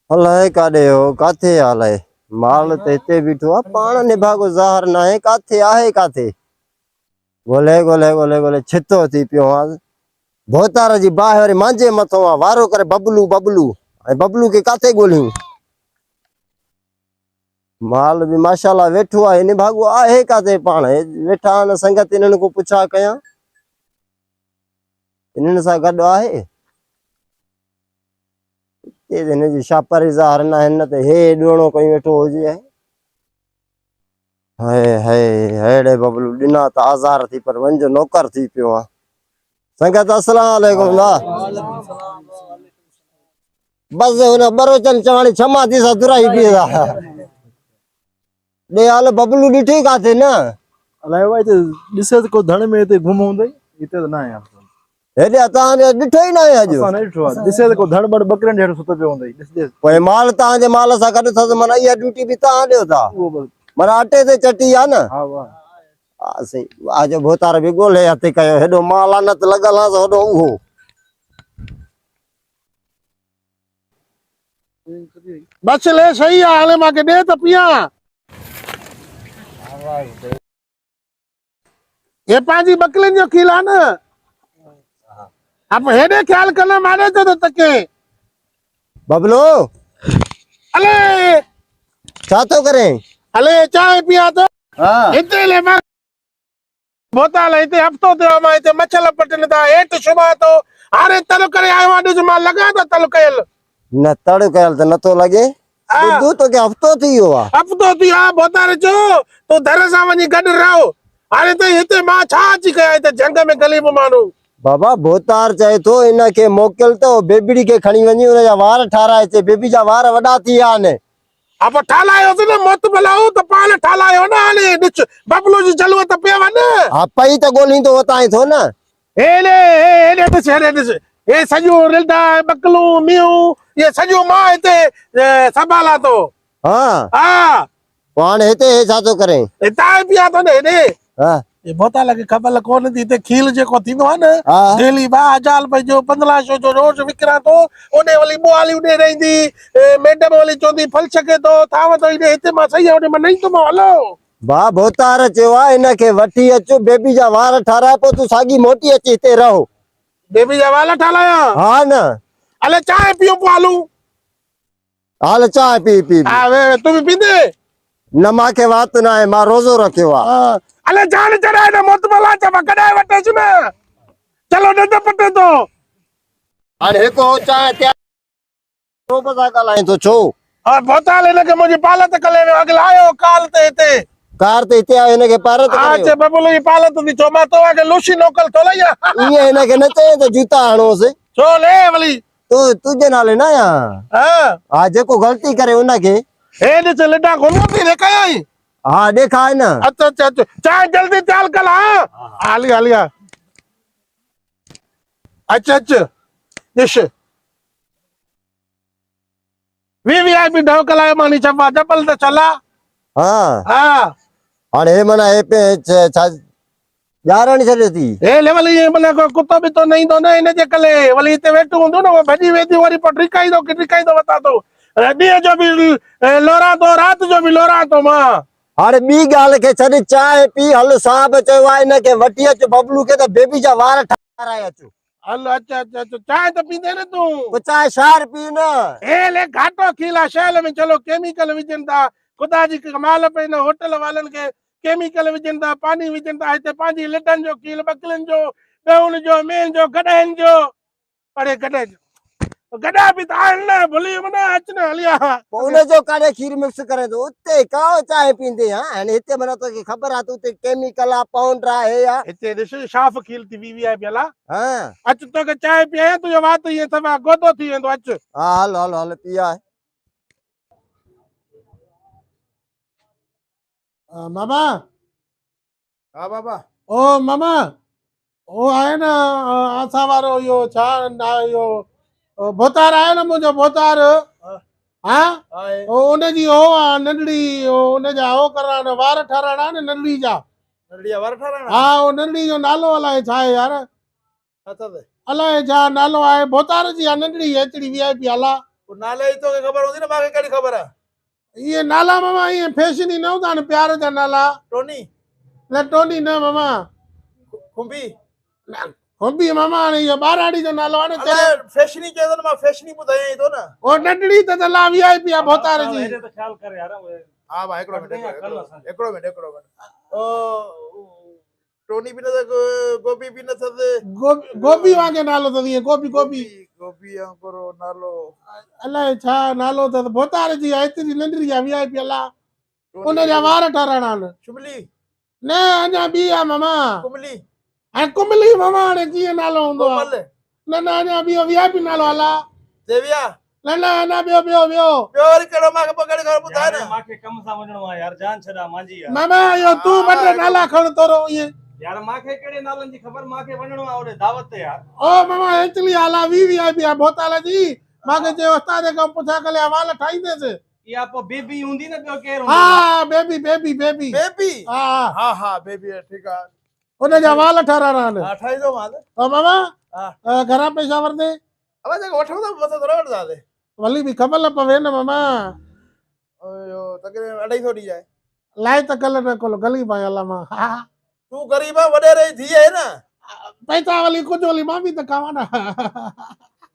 अलाए काॾे हो काथे अलाए माल त हिते बीठो आहे पाण निभागो ज़ाहिर न आहे काथे आहे काथे ॻोल्हे ॻोल्हे ॻोल्हे ॻोल्हे छितो थी पियो आहे भोतार जी बाहि वरी मांजे मथां आहे वारो करे बबलू बबलू ऐं बबलू खे काथे ॻोल्हियूं माल भी माशाल्लाह वेठो आहे निभागो आहे काथे पाण वेठा आहिनि संगत इन्हनि को पुछा कयां इन्हनि सां गॾु आहे हिन जी छापर ज़ाहिर न आहिनि न त हे ॾोणो कई वेठो हुजे हाय हाय हेड़े बबलू ॾिना त आज़ार थी पर वंजो नौकर थी पियो आहे संगत अस्सलाम वालेकुम दा बस हुन बरोचन चवाणी क्षमा थी सा दुराई पिए ॾे हाल बबलू ॾिठी काथे न अलाए भाई तो दिसे को धण में ते घुम होंदे इते तो ना यार हेॾे तव्हांजो ॾिठो ई न आहे अॼु असां न ॾिठो आहे दिसे को धण बड़ बकरन हेठो सुतो पियो होंदे ॾिस पोइ माल तव्हांजे माल सां गॾु अथसि माना इहा ड्यूटी बि तव्हां ॾियो था माना अटे ते चटी आहे न हां वाह हा सही आज भोतार बि ॻोल्हे हथ कयो हेॾो माल आहे न त लॻल आहे त होॾो उहो बस ले सही है हाले माके दे तो पिया ये पांजी बकलिन जो खीला न अब हेडे ख्याल करना मारे तो तके बबलू अले छा थो करे अले चाय पिया तो हाँ इते ले मार बोता ले इते हफ्तो ते मा इते मछल पटन दा हेठ सुबह तो अरे तल करे आयो वाडे जो मा लगा तो तल कयल न तड़ कयल त नथो लॻे ॿुधू तो के हफ़्तो थी वियो आहे हफ्तो थी आ बोता रे जो तो दर सा वनी गड रहो अरे तो इते मा छा अची कया इते जंग में गली में मानू बाबा भोतार चए थो इनखे मोकिल तो बेबड़ी के खणी वञी उनजा वार ठाराए अचे बेबी जा वार वॾा थी विया आहिनि अब ठालायो तो मत बुलाओ तो पान ठालायो ना हाले ॾिस बबलू जी जलवत पे वन हा पई त ॻोल्हींदो उतां थो न हेॾे ॾिस हे सॼो रिल्डा बकलू मियूं ये सॼो मां हिते संभाला तो हा हा पाण हिते छा थो करे हितां पिया तो न हेॾे हा ये बोता लगे ख़बर कोन थी ते खील जेको थींदो आहे न हा डेली 2000 रुपए जो 1500 जो रोज विकिरा तो ओने वाली बुआली उडे रहंदी मैडम वाली चोंदी फल छके तो थाव तो इने हिते मां सही ओने मां नहीं तो मां हलो बा भोतार चयो आहे इनखे वठी अचो बेबी जा वार ठाराए पोइ तूं साॻी मोटी अची हिते रहो बेबी जा वाला ठालाया हा न अले चाय पियो पालू हाल चांहि पी पी आ वे तू भी पींदे न मांखे वात न आहे मां रोज़ो रखियो आहे अले जान चढ़ाए न मोतमला चा कडाए वटेस न चलो न पटे तो हाणे हिकु चांहि त्या रोब सां ॻाल्हाए थो छो और बोता लेने के मुझे पालत कले में अगला आयो काल ते ते कार ते हिते आयो हिनखे पारत आज बबलू जी पालत दी चो मा तो के लूसी नोकल तो लया ईअं हिनखे न चए त जूता हणोसि छो ले वली तूं तुंहिंजे नाले न आहियां हां हा जेको ग़लती करे उनखे हे ॾिस लडा घुमो थी ॾेखाई हा ॾेखार न अच्छा अच्छा अच्छा चाय जल्दी चाल कल हां हाली हाली अच्छा अच्छा ॾिस वीवीआईपी ढोकल आयो मानी चपा चपल त चला हा हा हाणे हे माना हे पे छा ॼारण छॾे थी हे लेवल ये मने को कुत्तो भी तो नहीं दो ना इने जे कले वली इते वेठो हूंदो न वो भजी वेदी वरी पर ट्रिकाई दो बता तो ॾींहं जो भी लोरा तो रात जो भी लोरा तो मां हाणे ॿी ॻाल्हि खे छॾ चांहि पी हल साहब चयो आहे हिनखे वठी अच बबलू खे त बेबी जा वार ठाराए अच हल अच्छा अच्छा अच्छा चाय तो पींदे न तू पोइ चांहि शार पी न हे ले घाटो खीला शैल में चलो केमिकल विजन था खुदा जी कमाल पे न होटल वालन के केमिकल विजन था पानी विजन था हिते पांजी लिडन जो खील बकलन जो गउन जो मेन जो गडन जो अरे गडे गडा भी ताल न भली मना अच न हलिया पोइ उनजो काॾे खीर मिक्स करे थो उते काओ चांहि पींदे हा हाणे हिते माना तोखे ख़बर आहे त उते केमिकल आहे पाउडर आहे हे आहे हिते ॾिस साफ़ खील थी वीवीआईपी हला हा अच तोखे चांहि पियां तुंहिंजो वात ईअं सभु गोदो थी वेंदो अच हा हल हल हल पिया मामा हां बाबा ओ मामा ओ आहे न आसा वारो यो छा ना यो भोतार आहे न मुंहिंजो भोतार हाँ उनजी हो नंढड़ी उनजा हो कराइण वार ठाराइणा न नंढड़ी जा नंढड़िया वार ठाराइणा हाँ वो नंढड़ी जो नालो अलाए छा आहे यार अच्छा अलाए छा नालो आहे भोतार जी आहे नंढड़ी एतिरी वीआईपी आला नाले जी तोखे ख़बर हूंदी न मूंखे कहिड़ी ख़बर आहे इहे नाला मामा ईअं फैशन ई न हूंदा आहिनि प्यार जा नाला टोनी न टोनी न मामा खुंबी होबी मामा हाणे इहो ॿाराड़ी जो नालो आहे न अलाए फैशनी चए थो न मां फैशनी ॿुधायां थो न ओ नंढड़ी त ला वीआईपी आहे भोतार जी हेॾे त ख्याल कर यार उहे हा भाई हिकिड़ो मिंट कल्ह असांखे। हिकिड़ो मिंट ओ टोनी बि न अथसि गोभी बि न अथसि गोभी वांगे नालो अथसि ईअं गोभी गोभी गोभी अंकुरो नालो अलाए छा नालो अथसि भोतार जी आहे एतिरी नंढड़ी आहे वीआईपी अला उनजा वार ठाराइणा आहिनि शुमली न अञा ॿी आहे मामा कुमली हाणे कुमली मामा हाणे कीअं नालो हूंदो आहे कोमल न न अञा ॿियो वीआईपी नालो अला देविया न न अञा ॿियो ॿियो ॿियो ॿियो वरी कहिड़ो मूंखे पकड़ कर ॿुधाए यार न मांखे कम सां वञणो आहे यार जान छॾा मुंहिंजी यार मामा इहो तूं ॿ टे नाला खण थोरो ईअं यार मांखे कहिड़े नालनि जी ख़बर मांखे वञणो आहे ओॾे दावत ते यार ओ मामा एक्चुअली आला वीआईपी आहे भोताल जी मांखे चयो उस्ताद खां पुछा कले वाल ठाहींदसि इहा पोइ बेबी हूंदी न ॿियो केरु हा बेबी बेबी बेबी बेबी हा हा हा बेबी ठीकु आहे उनजा वाल ठाराइणा आहिनि हा ठाहींदो मां ओ मामा हा घणा पैसा वरते अब जेको वठो त मथो थोरो वठंदासीं वली बि ख़बर न पवे न मामा इहो तकरीबन 250 ॾी आहे लाइ त कल न कोलो गली पाए अला मां हा तूं ग़रीब आहे वॾेरे जी धीउ आहे न पैसा वली कुझु वली मां बि त खावां न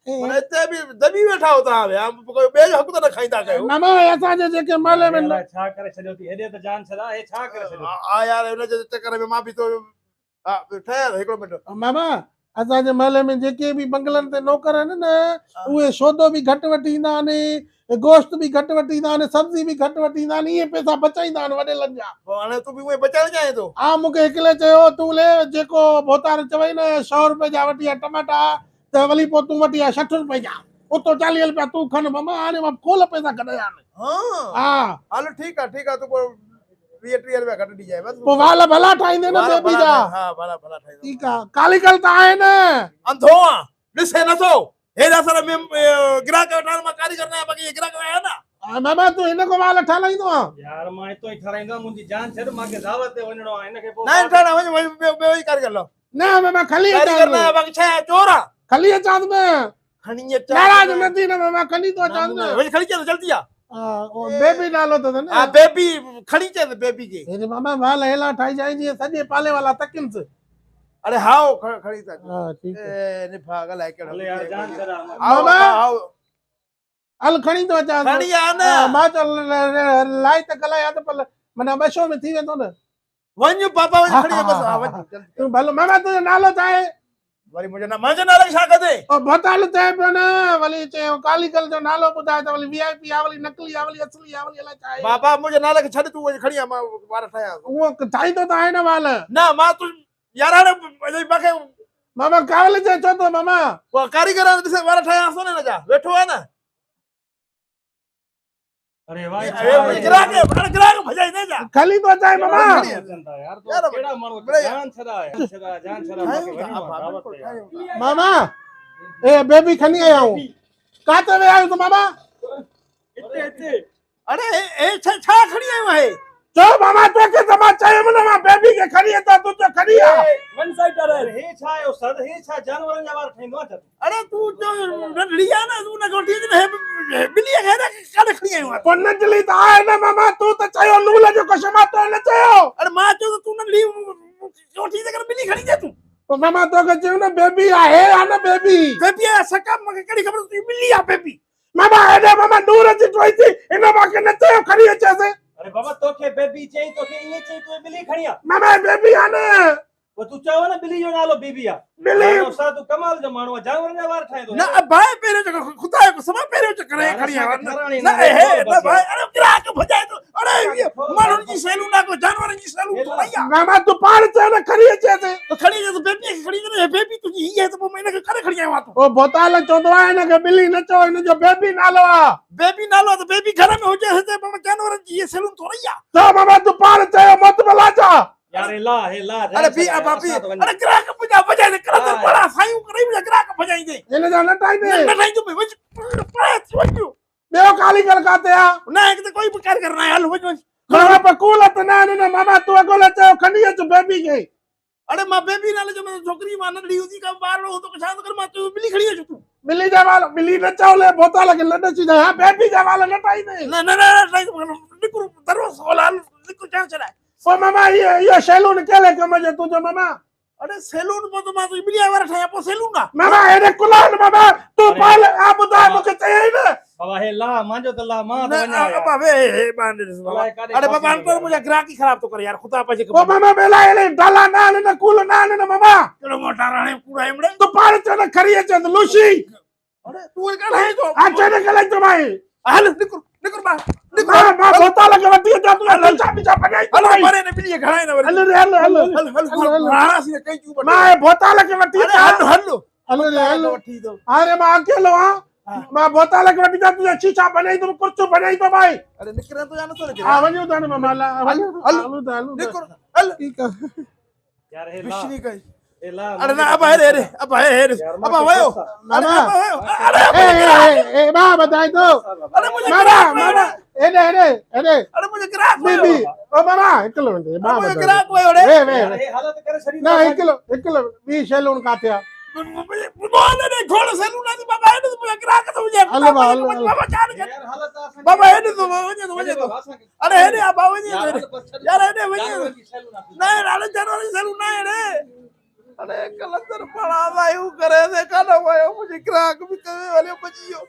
पर हिते बि दॿी वेठा हो तव्हां विया कोई ॿिए जो हक़ त न खाईंदा कयो मामा असांजे जेके महले में अलाए छा करे छॾियो थी हेॾे त जान छॾा हे छा करे छॾियो हा यार हुन जे चक्कर में मां बि तो हा ठहियल हिकिड़ो मिंट मामा असांजे महले में जेके बि बंगलनि ते नौकर आहिनि न उहे सौदो बि घटि वठी ईंदा आहिनि गोश्त बि घटि वठी ईंदा आहिनि सब्जी बि घटि वठी ईंदा आहिनि इहे पैसा बचाईंदा आहिनि वॾेलनि जा पोइ हाणे तूं बि उहे बचाइण चाहे थो हा मूंखे हिकिड़े चयो तूं ले जेको भोतार चवई न 100 रुपए जा वठी आहे टमाटा त वली पोइ तूं वठी आहे 60 रुपए जा उतो 40 रुपया तूं खण मामा हाणे मां खोल पैसा कढाया आहिनि हा हा हलो ठीकु आहे तूं पोइ 20-30 रुपया घटि ॾिजाए बस पोइ वाल भला ठाहींदे न बेबी जा हा भला ठाहींदो ठीकु आहे काली कल त आहे न अंधो आहे ॾिसे नथो हेॾा सारा ग्राहक वठां मां कारीगर न आहियां बाक़ी ग्राहक आया न मामा तूं हिन को वाल ठाराईंदो आहे यार मां हितो ई ठाराईंदो मुंहिंजी जान छॾ मांखे दावत ते वञणो आहे हिनखे पोइ न ठहणा वञ ॿियो ई कारीगर लो न मामा खली कारीगर न बाक़ी छा आहे चोर आहे खली अचां में खणी अचां नाराज न थी न मामा खली तो अचां न वञ खणी अचां जल्दी आ बेबी नालो त न हा बेबी खणी अचे बेबी खे हे मामा वाल हेला ठाई जाई जी सॼे पाले वाला तकिन्स अरे हाओ खणी था हा ठीक है ए ने पागल है केड़ो हले यार जान छॾा मामा आओ हल खणी तो अचां खणी आ न मां चल लाई त कला या त पल मना बशो में थी वेंदो न वञ पापा वञ खणी बस हा वञ तू भलो मामा तुंहिंजो नालो छा आहे वरी मुंहिंजो ना मुंहिंजो नालो छा कदे ओ भताल चए पियो न वली चयो काली कल जो नालो ॿुधाए त वली वीआईपी आ वली नकली आ वली असली आ वली अलाए छा आहे बाबा मुंहिंजे नाले खे छॾ तूं वञ खणी आ मां वार ठाया उहो ठाहींदो त आहे न वाल न मां तू यार हाणे मूंखे मामा कावल चए छो तो मामा वो कारीगर ॾिसे वार ठाया सो न जा वेठो आहे न अरे भाई ग्राहक भजाई दे जा खली तो अचाए मामा यार तो केड़ा माण्हू जान छॾा मांखे वञणो आहे दावत ते यार मामा ए बेबी खणी आया हूं काते वे आयो तू मामा अरे ए छा खणी आयो आहे चो मामा तोखे समा चयो न मां बेबी के खणी अचा तू तो खणी आ वन साइड अरे हे छा आयो सद हे छा जानवरन जा वार ठहींदो आहे अरे तू जो नंढड़ी आहे न तू न कोठी न बिली है ना काॾे खणी आयो आहे कोन चली त आहे न मामा तू त चयो नूल जो कसमा तो न चयो अरे मां चयो तू नंढड़ी कोठी ते कर बिली खणी दे तू तो मामा तोखे चयो न बेबी आहे आ न बेबी बेबी आहे सका मूंखे कहिड़ी ख़बर तू बिली आहे बेबी मामा हेॾे मामा नूर अची टोई थी हिन मांखे न चयो खणी अचेसि अरे बाबा तोखे बेबी चई तोखे ईअं चई तू बिली खणी आ मामा बेबी आ न वो तू चयो न बिली जो नालो बीबी आ बिली उस्ताद तू कमाल जो माण्हू आहे जानवरन जा वार ठाहींदो न भाई पहिरियों चक्कर खुदा जो समा पहिरियों चक्कर है खणी आयो न हे न भाई अरे ग्राहक भजाए तो अरे माण्हुनि जी सैलून ना को जानवरनि जी सैलून तो नहीं आहे मामा तू पाण चयो न खणी अचेसि तो खणी दे तो बेबी खे खणी दे बेबी तुझी ही है तो मैं इनखे करे खणी आयो आहे तू ओ बोताल चवंदो आहे न के बिली न चओ हिन जो बेबी नालो आ बेबी नालो तो बेबी घर में हुजे हिते पर जानवरनि जी ये सैलून तो नहीं आहे तो मामा तू पाण चयो मत भला जा यार हे ला अरे भी बापी अरे ग्राहक भजा भजाए दे कर बड़ा साईं करे भी ग्राहक भजाई दे हिन जो न ठाही दे न नहीं तू वच वच ॿियो काली कल काते आ ना एक तो कोई प्रकार करना है हल वच वच मामा पर कूल त न न मामा तू अगोले चयो खणी अच बेबी खे अरे मां बेबी नाले जो मैं छोकरी मां नंढड़ी हुंदी का ॿार हो तो छा कर मां तू मिली खड़ी है तू बिल्ली जा वाल बिल्ली न चावले बोतल के लड्डू ची हां बेबी जा वाल लटाई दे न न न निकुर दरो सोलाल निकुर क्या चला ओ मामा ये सैलून केले कम जे तुझो मामा अरे सैलून पर तो मां तो बिलिया वाला ठाया पो सैलून ना मामा एने कुलान मामा तू पाल आ बुधा मुके चई न बाबा हे ला मांजो त ला मां तो वञा यार बाबा हे बांधे अरे बाबा अंतर मुझे ग्राहकी खराब तो कर यार खुदा पाजे ओ मामा बेला एले डाला नान न कुल नान न मामा केड़ो मोटा राणे पूरा एमड़े तू पाल चन खरी चंद लूसी अरे तू ए कढ़ाई तो आ चन कले तो भाई हल निकुर निकुर मां मां बोतल के वटी जा तू लचा बिचा बनाई हल मारे ने बिलिया खड़ाई ना हल रे हल हल राणा सी कई चू मां बोतल के वटी अरे हल हल हल वठी दो अरे मां अकेलो हां मां बोतल के वटी जा तू शीशा बनाई तो कुर्चो बनाई तो भाई अरे निकरे तो जानो तो आ वणो त मामा ला हल निकुर हल यार हे ला बिश्नी कई हे ला अरे ना अब है रे अब वयो मामा ए मां बताई तो अरे मुझे मामा मामा एने एने एने अरे मुझे ग्राहक बीबी ओ मामा एकलो वंदे मां मुझे बताई ग्राहक वयो रे वे यार हे हालत करे छड़ी ना एकलो बी सैलून काथिया बोल ने छोड़ सैलून आदि बाबा है तो मुझे ग्राहक तो मुझे हल बाबा जान यार हालत आसन बाबा है तो वने तो अरे है रे अब वने यार है रे वने नहीं राणे जनवरी सैलून ना है रे अरे कलंदर पड़ा भाई करे दे कानो वयो मुझे ग्राहक भी कवे वाले बचियो